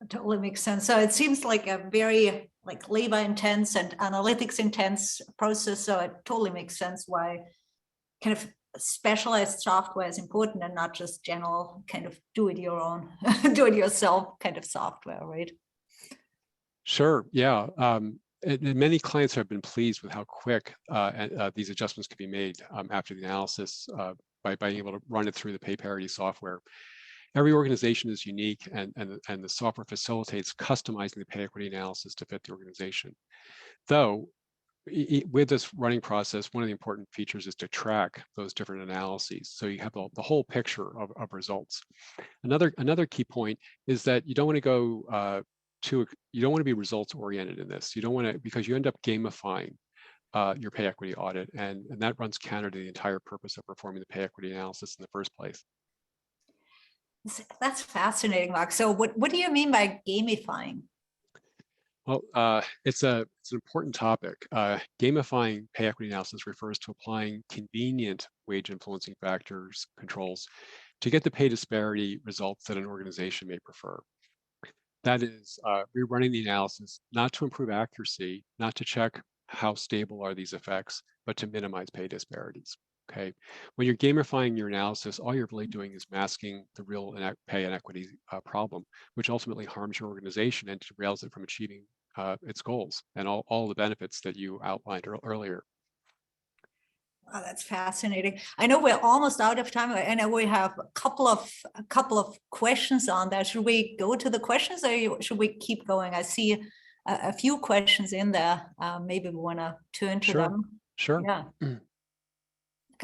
It totally makes sense. So it seems like a very labor intense and analytics intense process. So it totally makes sense why kind of specialized software is important and not just general kind of do it yourself kind of software, right? Sure. Yeah. And many clients have been pleased with how quick these adjustments can be made after the analysis by being able to run it through the PayParity software. Every organization is unique, and the software facilitates customizing the pay equity analysis to fit the organization. Though, with this running process, one of the important features is to track those different analyses, so you have the whole picture of results. Another key point is that you don't want to go you don't want to be results oriented in this. You don't want to, because you end up gamifying your pay equity audit, and that runs counter to the entire purpose of performing the pay equity analysis in the first place. That's fascinating, Mark. So what do you mean by gamifying? Well, it's an important topic. Gamifying pay equity analysis refers to applying convenient wage influencing factors controls to get the pay disparity results that an organization may prefer. That is, rerunning the analysis, not to improve accuracy, not to check how stable are these effects, but to minimize pay disparities. Okay, when you're gamifying your analysis, all you're really doing is masking the real pay inequity problem, which ultimately harms your organization and derails it from achieving its goals and all the benefits that you outlined earlier. Oh, that's fascinating. I know we're almost out of time. I know we have a couple of questions on that. Should we go to the questions, or should we keep going? I see a few questions in there. Maybe we want to turn to Sure, them. sure. Yeah.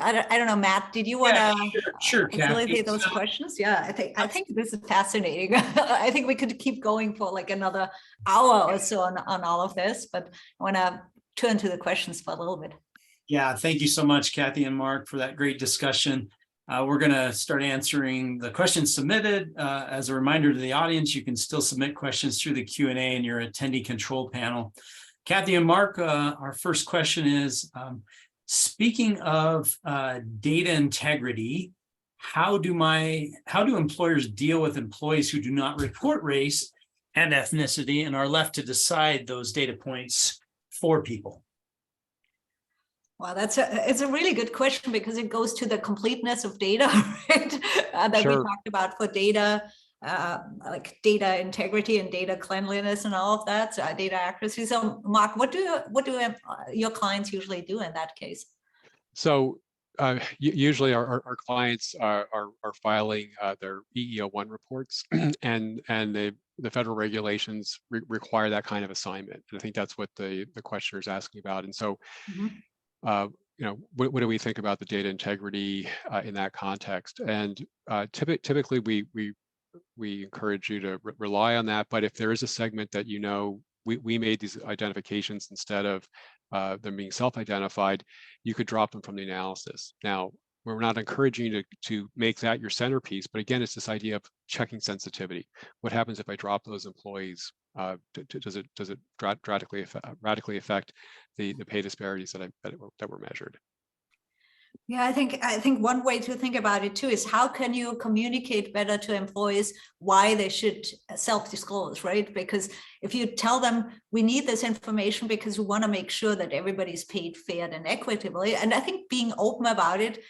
I don't know, Matt. Did you want Yeah, to sure, Kathy. facilitate those questions? Yeah, I think this is fascinating. I think we could keep going for like another hour or so on all of this, but I want to turn to the questions for a little bit. Yeah, thank you so much, Kathy and Mark, for that great discussion. We're going to start answering the questions submitted. As a reminder to the audience, you can still submit questions through the Q&A in your attendee control panel. Kathy and Mark, our first question is, speaking of data integrity, how do employers deal with employees who do not report race and ethnicity and are left to decide those data points for people? Well, it's a really good question, because it goes to the completeness of data, right? That we Sure. talked about for data, like data integrity and data cleanliness and all of that, so data accuracy. So, Mark, what do your clients usually do in that case? So usually our clients are filing their EEO-1 reports, and the federal regulations require that kind of assignment. And I think that's what the questioner is asking about. And so, what do we think about the data integrity in that context? And typically we encourage you to rely on that. But if there is a segment that we made these identifications instead of them being self-identified, you could drop them from the analysis. Now, we're not encouraging you to make that your centerpiece, but again, it's this idea of checking sensitivity. What happens if I drop those employees? Does it radically affect the pay disparities that were measured? Yeah, I think one way to think about it too is, how can you communicate better to employees why they should self-disclose, right? Because if you tell them, we need this information because we want to make sure that everybody's paid fair and equitably, and I think being open about it,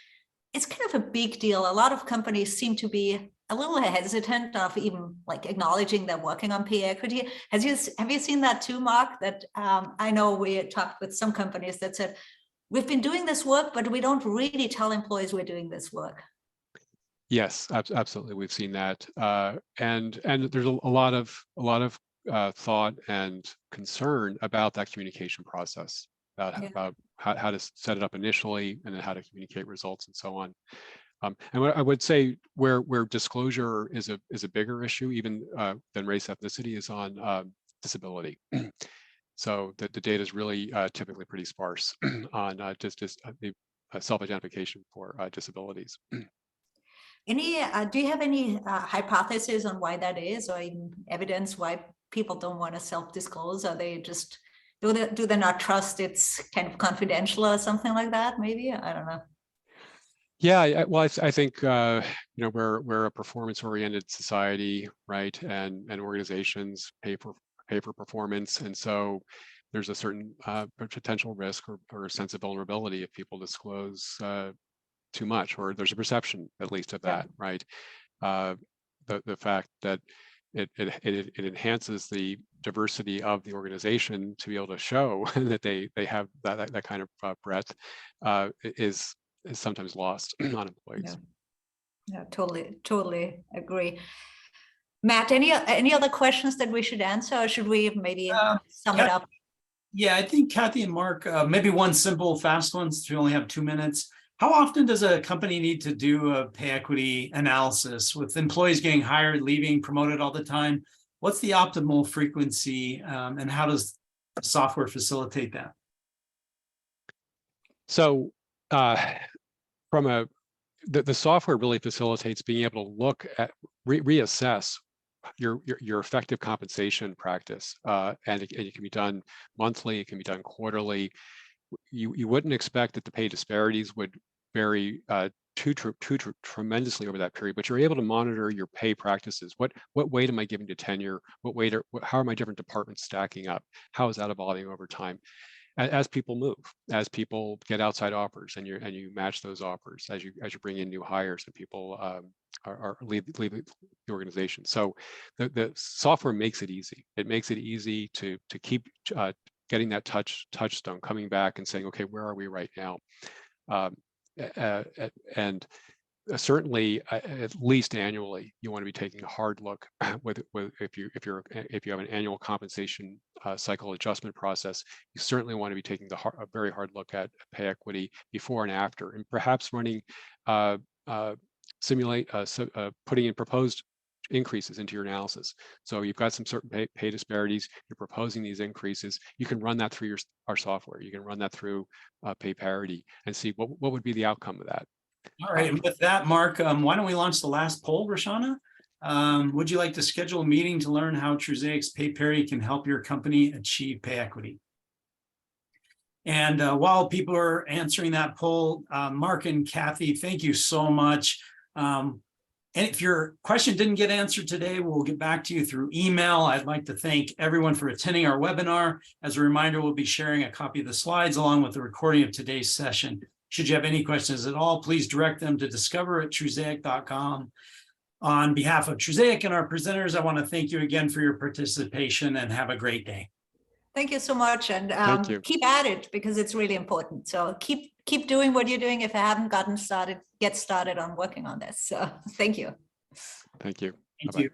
it's kind of a big deal. A lot of companies seem to be a little hesitant of even like acknowledging they're working on pay equity. Have you seen that too, Mark? That I know we had talked with some companies that said, we've been doing this work, but we don't really tell employees we're doing this work. Yes, absolutely. We've seen that, and there's a lot of thought and concern about that communication process, about how to set it up initially, and then how to communicate results and so on. And what I would say, where disclosure is a bigger issue even than race ethnicity, is on disability. So the data is really typically pretty sparse on just the self-identification for disabilities. Do you have any hypotheses on why that is, or even evidence why people don't want to self-disclose? Are they just, do they not trust it's kind of confidential or something like that? Maybe, I don't know. Yeah, well, I think we're a performance-oriented society, right? And organizations pay for performance, and so there's a certain potential risk or a sense of vulnerability if people disclose too much, or there's a perception at least of that, right? The fact that it enhances the diversity of the organization to be able to show that they have that kind of breadth is sometimes lost on employees. Yeah, totally agree. Matt, any other questions that we should answer, or should we maybe sum it up? Yeah, I think Kathy and Mark, maybe one simple, fast one, since we only have 2 minutes. How often does a company need to do a pay equity analysis with employees getting hired, leaving, promoted all the time? What's the optimal frequency, and how does software facilitate that? So the software really facilitates being able to look at, reassess your effective compensation practice, and it can be done monthly, it can be done quarterly. You wouldn't expect that the pay disparities would vary too tremendously over that period, but you're able to monitor your pay practices. What weight am I giving to tenure? How are my different departments stacking up? How is that evolving over time? As people move, as people get outside offers, and you match those offers as you bring in new hires and people are leave the organization. So the software makes it easy. It makes it easy to keep getting that touchstone, coming back and saying, okay, where are we right now? And certainly, at least annually, you want to be taking a hard look with if you have an annual compensation cycle adjustment process. You certainly want to be taking a very hard look at pay equity before and after, and perhaps running putting in proposed increases into your analysis. So you've got some certain pay disparities. You're proposing these increases. You can run that through our software. You can run that through PayParity and see what would be the outcome of that. All right, and with that, Mark, why don't we launch the last poll, Roshana? Would you like to schedule a meeting to learn how Trusaic's PayParity can help your company achieve pay equity? And while people are answering that poll, Mark and Kathy, thank you so much. And if your question didn't get answered today, we'll get back to you through email. I'd like to thank everyone for attending our webinar. As a reminder, we'll be sharing a copy of the slides along with the recording of today's session. Should you have any questions at all, please direct them to discover@trusaic.com. On behalf of Trusaic and our presenters, I want to thank you again for your participation and have a great day. Thank you so much, and Thank you. keep at it because it's really important. So keep doing what you're doing. If I haven't gotten started, get started on working on this. So thank you. Thank you. Thank Bye-bye. you.